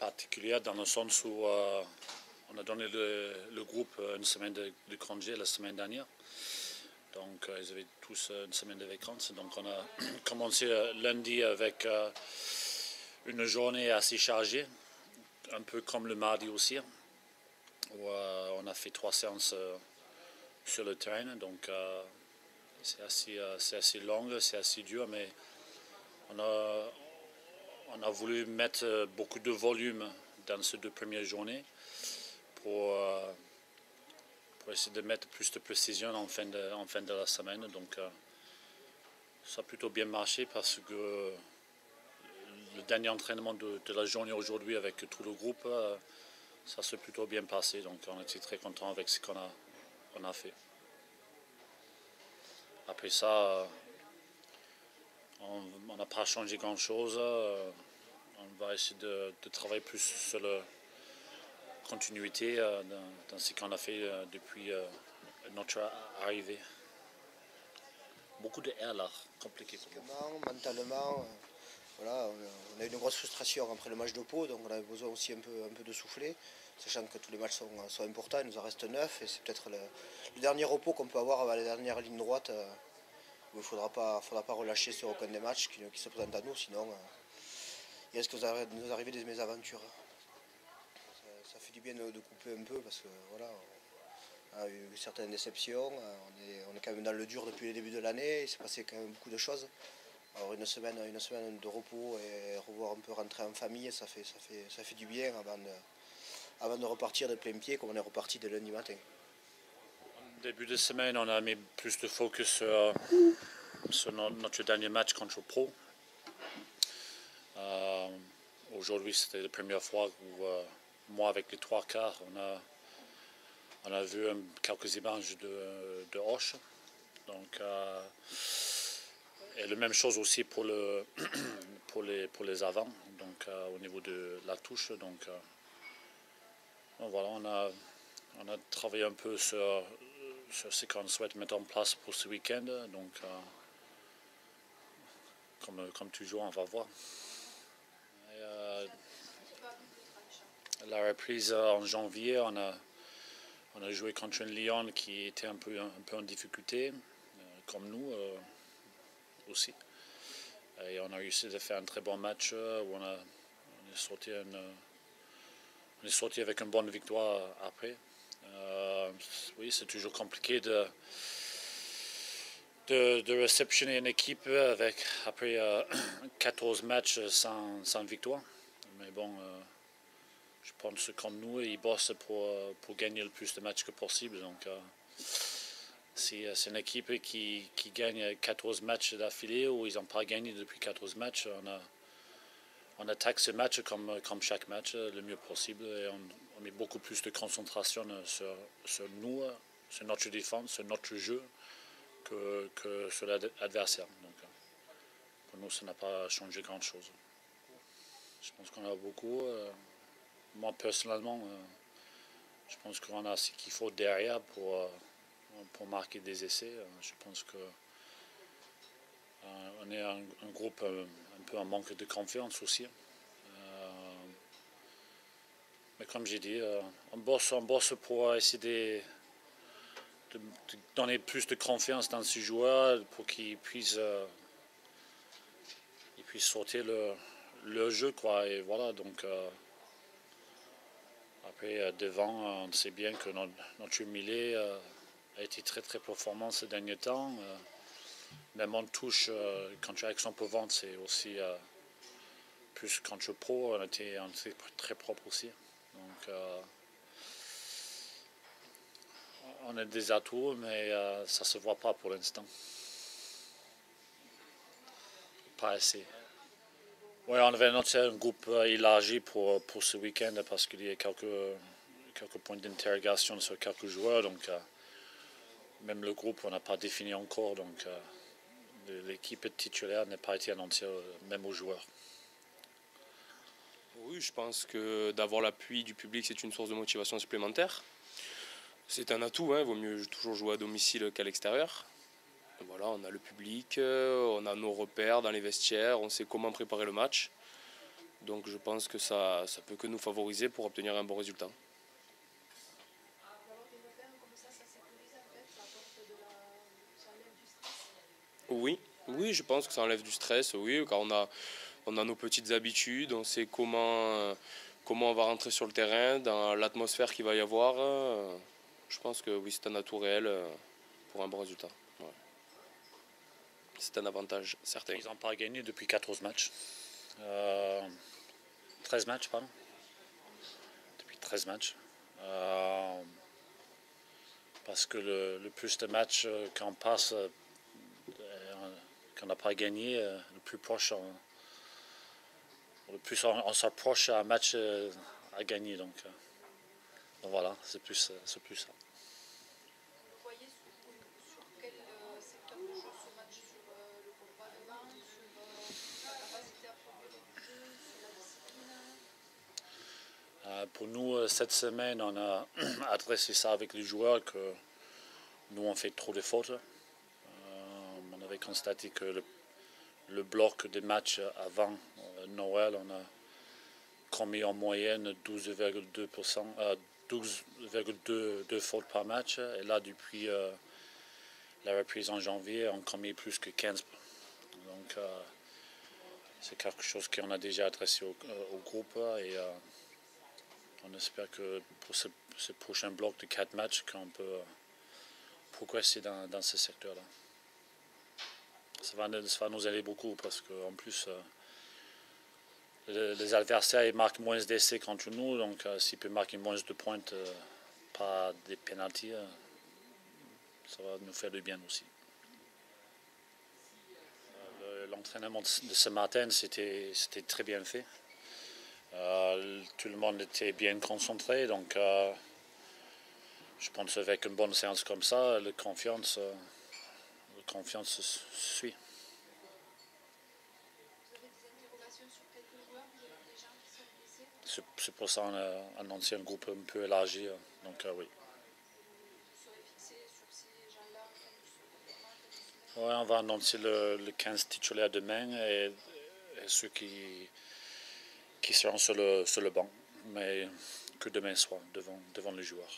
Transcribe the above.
particulière dans le sens où on a donné le groupe une semaine de congé la semaine dernière. Donc ils avaient tous une semaine de vacances. Donc on a commencé lundi avec une journée assez chargée, un peu comme le mardi aussi, où on a fait 3 séances sur le terrain. Donc c'est assez long, c'est assez dur, mais on a voulu mettre beaucoup de volume dans ces 2 premières journées pour essayer de mettre plus de précision en fin de la semaine. Donc ça a plutôt bien marché parce que le dernier entraînement de la journée aujourd'hui avec tout le groupe, ça s'est plutôt bien passé. Donc on était très content avec ce qu'on a fait. Après ça, on n'a pas changé grand-chose. On va essayer de travailler plus sur la continuité dans ce qu'on a fait depuis notre arrivée. Beaucoup de R là, compliqué. Mentalement, voilà, on a eu une grosse frustration après le match de Pau, donc on avait besoin aussi un peu de souffler, sachant que tous les matchs sont importants, il nous en reste 9 et c'est peut-être le dernier repos qu'on peut avoir avant la dernière ligne droite où il ne faudra pas relâcher sur aucun des matchs qui se présentent à nous, sinon il risque de nous arriver des mésaventures. Ça fait du bien de couper un peu parce que voilà, on a eu certaines déceptions, on est quand même dans le dur depuis le début de l'année, il s'est passé quand même beaucoup de choses. Alors une semaine de repos et revoir un peu rentrer en famille, ça fait du bien avant de repartir de plein pied comme on est reparti dès lundi matin. Début de semaine, on a mis plus de focus sur notre dernier match contre Pau. Aujourd'hui, c'était la première fois où moi, avec les 3 quarts, on a vu quelques images de Hoche. Donc, et la même chose aussi pour les avants, donc au niveau de la touche. Donc voilà, on a travaillé un peu sur ce qu'on souhaite mettre en place pour ce week-end. Donc comme toujours, on va voir. Et, la reprise en janvier, on a joué contre un Lyon qui était un peu en difficulté, comme nous aussi. Et on a réussi à faire un très bon match où on est sorti avec une bonne victoire après. Oui, c'est toujours compliqué de réceptionner une équipe après 14 matchs sans victoire. Mais bon, je pense que comme nous, ils bossent pour gagner le plus de matchs que possible. Donc, c'est une équipe qui gagne 14 matchs d'affilée ou ils n'ont pas gagné depuis 14 matchs. On attaque ce match comme chaque match le mieux possible et on met beaucoup plus de concentration sur nous, sur notre défense, sur notre jeu que sur l'adversaire. Donc, pour nous, ça n'a pas changé grand-chose. Je pense qu'on a beaucoup. Moi, personnellement, je pense qu'on a ce qu'il faut derrière pour marquer des essais. Je pense qu'on est un groupe un peu en manque de confiance aussi. Mais comme j'ai dit, on bosse pour essayer de donner plus de confiance dans ces joueurs pour qu'ils puissent sortir le jeu, quoi. Et voilà, donc après devant, on sait bien que notre milieu a été très très performant ces derniers temps. Même en touche, contre Aix-en-Provence, c'est aussi plus contre Pau, on était très propre aussi. Donc on a des atouts, mais ça ne se voit pas pour l'instant. Pas assez. Oui, on avait annoncé un groupe élargi pour ce week-end parce qu'il y a quelques points d'interrogation sur quelques joueurs. Donc, même le groupe, on n'a pas défini encore. Donc, l'équipe titulaire n'a pas été annoncée même aux joueurs. Oui, je pense que d'avoir l'appui du public, c'est une source de motivation supplémentaire. C'est un atout, il vaut mieux toujours jouer à domicile qu'à l'extérieur. Voilà, on a le public, on a nos repères dans les vestiaires, on sait comment préparer le match. Donc je pense que ça peut que nous favoriser pour obtenir un bon résultat. Oui, oui, je pense que ça enlève du stress, oui, car on a nos petites habitudes, on sait comment on va rentrer sur le terrain, dans l'atmosphère qu'il va y avoir. Je pense que oui, c'est un atout réel pour un bon résultat. Ouais. C'est un avantage certain. Ils n'ont pas gagné depuis 14 matchs. 13 matchs, pardon. Depuis 13 matchs. Parce que le plus de matchs qu'on passe, qu'on n'a pas gagné, le plus proche, le plus on s'approche à un match à gagner. Donc voilà, c'est plus ça. Vous voyez sur quel secteur de jeu ce match, sur le combat de main, sur la capacité à produire du jeu, sur la discipline? Pour nous, cette semaine, on a adressé ça avec les joueurs que nous, on fait trop de fautes. On avait constaté que le bloc des matchs avant Noël, on a commis en moyenne 12,2 fautes par match. Et là, depuis la reprise en janvier, on commet plus que 15. Donc, c'est quelque chose qu'on a déjà adressé au groupe. Et on espère que pour ce prochain bloc de 4 matchs, qu'on peut progresser dans ce secteur-là. Ça va nous aider beaucoup parce qu'en plus, les adversaires ils marquent moins d'essais contre nous, donc s'ils peuvent marquer moins de points par des pénaltys, ça va nous faire du bien aussi. L'entraînement de ce matin, c'était très bien fait. Tout le monde était bien concentré, donc je pense qu'avec une bonne séance comme ça, la confiance suit. C'est pour ça qu'on a annoncé un groupe un peu élargi, donc oui. Ouais, on va annoncer le 15 titulaire demain et ceux qui seront sur le banc, mais que demain soir devant les joueurs.